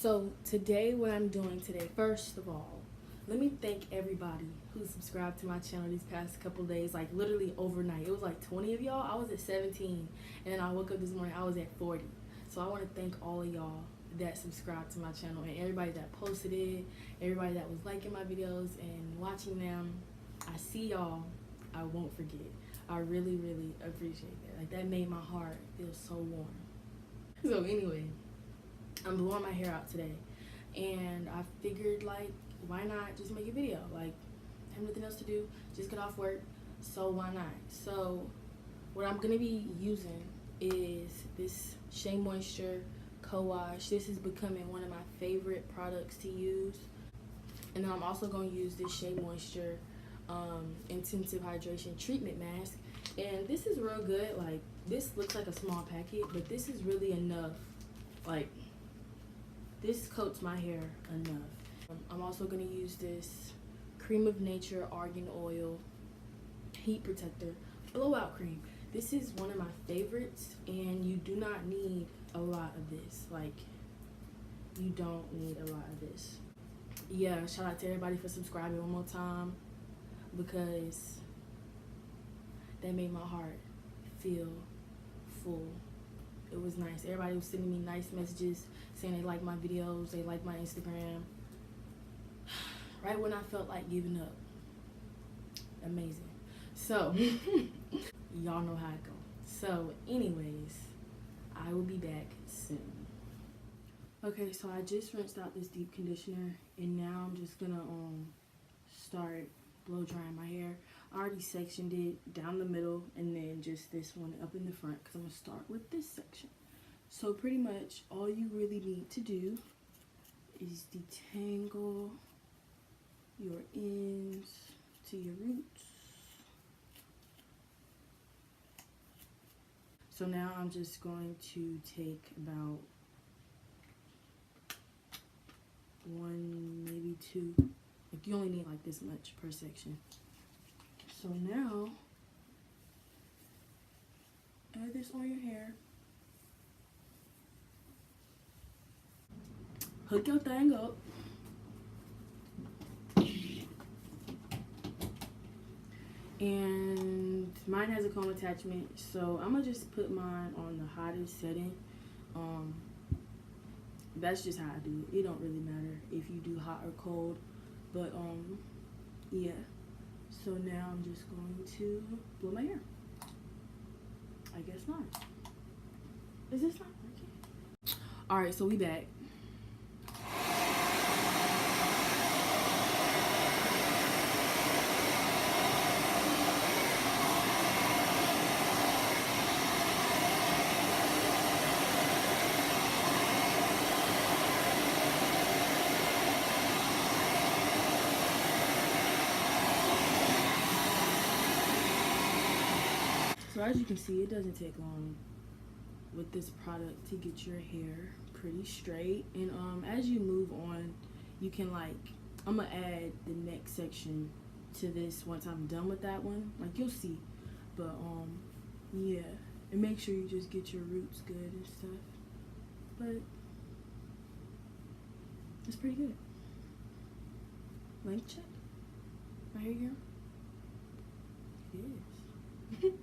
So today, what I'm doing today, first of all, let me thank everybody who subscribed to my channel these past couple days, like literally overnight. It was like 20 of y'all. I was at 17, and then I woke up this morning, I was at 40. So I want to thank all of y'all that subscribed to my channel, and everybody that posted it, everybody that was liking my videos and watching them. I see y'all. I won't forget. I really, really appreciate that. Like, that made my heart feel so warm. So anyway, I'm blowing my hair out today, and I figured, like, why not just make a video? Like, I have nothing else to do, just get off work, so why not? So what I'm gonna be using is this Shea Moisture co-wash. This is becoming one of my favorite products to use. And then I'm also gonna use this Shea Moisture intensive hydration treatment mask, and this is real good. Like, this looks like a small packet, but this is really enough. Like, this coats my hair enough. I'm also going to use this Cream of Nature Argan Oil Heat Protector Blowout Cream. This is one of my favorites, and you do not need a lot of this. Like, you don't need a lot of this. Yeah, shout out to everybody for subscribing one more time, because that made my heart feel full. It was nice. Everybody was sending me nice messages saying they like my videos, they like my Instagram. Right when I felt like giving up. Amazing. So, y'all know how it goes. So, anyways, I will be back soon. Okay, so I just rinsed out this deep conditioner, and now I'm just gonna start blow drying my hair. I already sectioned it down the middle, and then just this one up in the front, because I'm gonna start with this section. So pretty much all you really need to do is detangle your ends to your roots. So now I'm just going to take about one, maybe two. Like, you only need like this much per section. So now, add this on your hair. Hook your thing up. And mine has a comb attachment, so I'm gonna just put mine on the hottest setting. That's just how I do it. It don't really matter if you do hot or cold, but yeah. So now I'm just going to blow my hair. I guess not. Is this not working? All right, so we back. So as you can see, it doesn't take long with this product to get your hair pretty straight. And as you move on, you can, like, I'm gonna add the next section to this once I'm done with that one. Like, you'll see. But yeah, and make sure you just get your roots good and stuff. But it's pretty good. Length check. My hair girl. It is.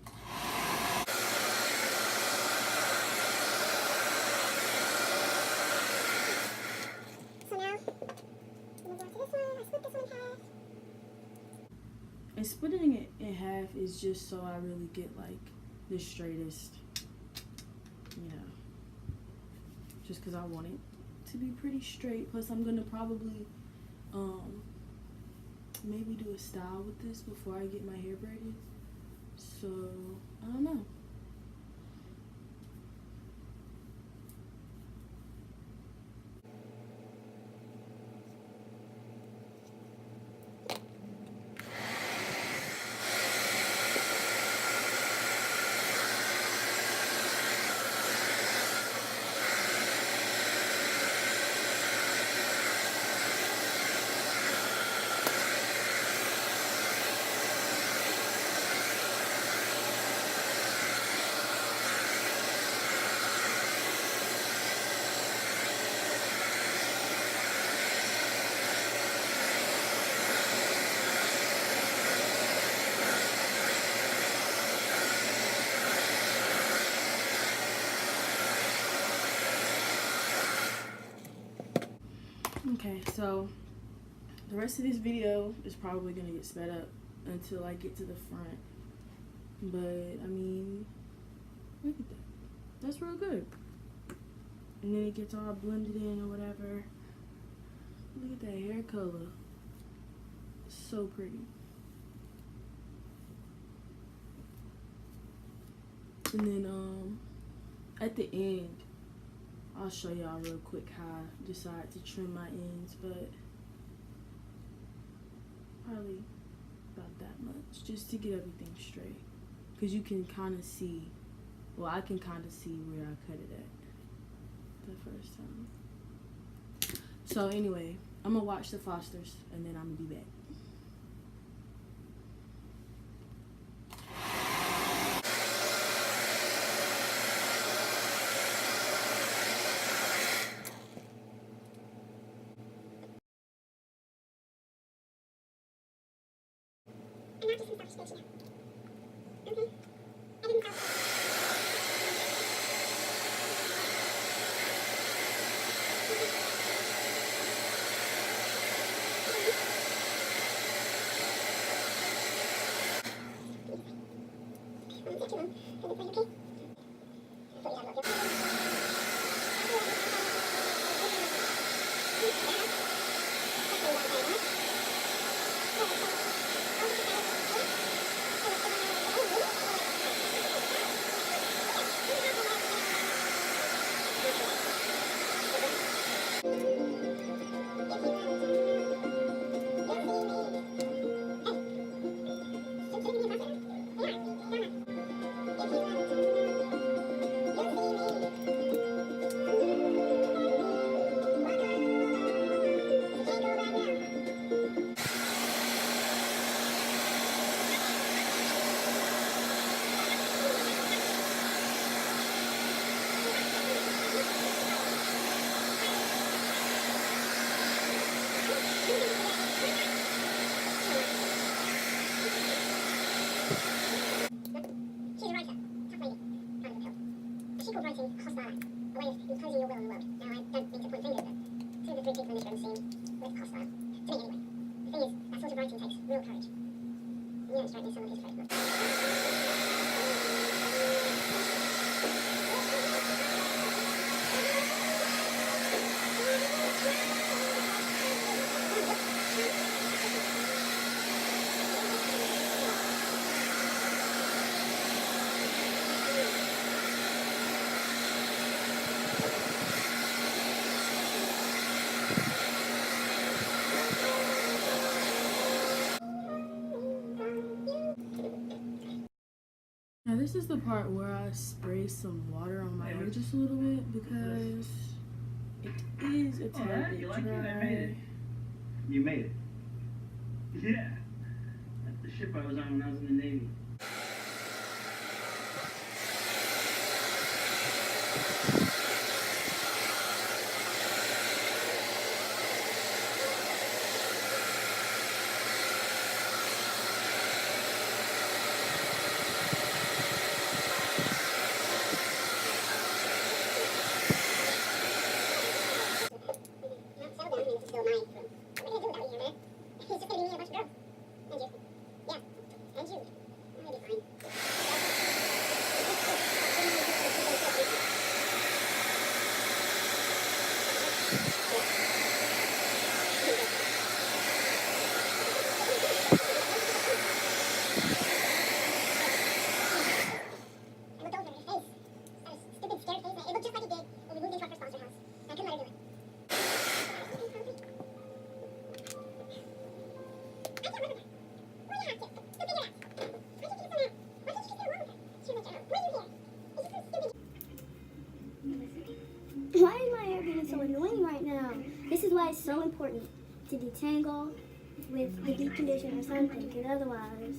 And splitting it in half is just so I really get, like, the straightest, you know, just because I want it to be pretty straight. Plus, I'm gonna probably maybe do a style with this before I get my hair braided. So I don't know. Okay, so the rest of this video is probably gonna get sped up until I get to the front. But I mean, look at that. That's real good. And then it gets all blended in or whatever. Look at that hair color. It's so pretty. And then at the end, I'll show y'all real quick how I decide to trim my ends, but probably about that much, just to get everything straight. Because you can kind of see, well, I can kind of see where I cut it at the first time. So anyway, I'm gonna watch the Fosters and then I'm gonna be back. Now this is the part where I spray some water on my hair just a little bit because it is a tad bit dry. You made it. Yeah. That's the ship I was on when I was in the Navy. Why is my hair being so annoying right now? This is why it's so important to detangle with a deep condition or something, because otherwise,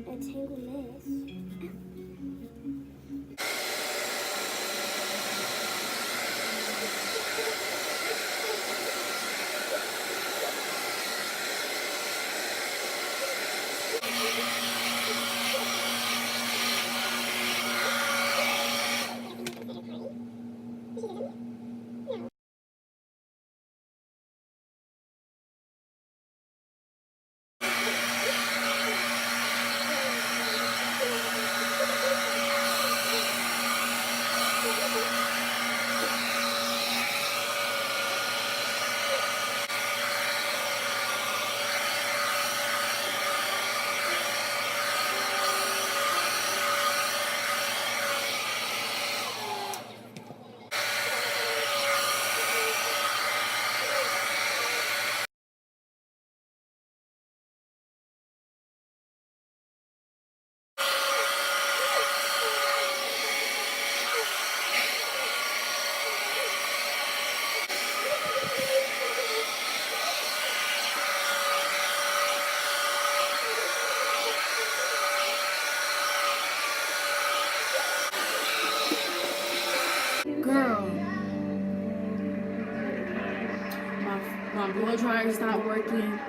a tangle mess. blow dryer stopped working.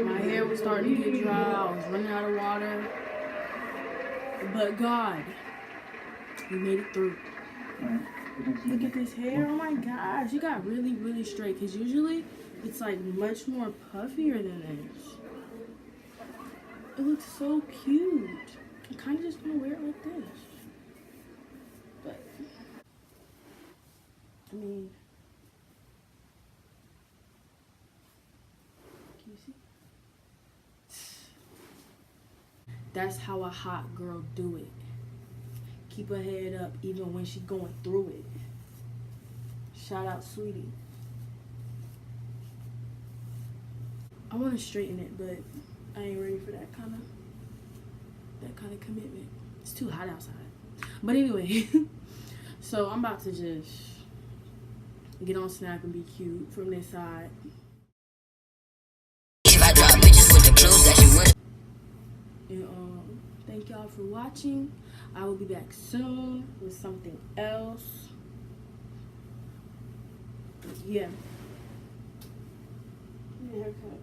My hair was starting to get dry. I was running out of water. But God, we made it through. Look at this hair. Oh my gosh. You got really, really straight. Because usually it's like much more puffier than this. It looks so cute. I kind of just want to wear it like this. But, I mean, can you see? That's how a hot girl do it. Keep her head up even when she going through it. Shout out, sweetie. I want to straighten it, but I ain't ready for that kind of commitment. It's too hot outside. But anyway, so I'm about to just get on Snap and be cute from this side. And thank y'all for watching. I will be back soon with something else. Yeah. Haircut.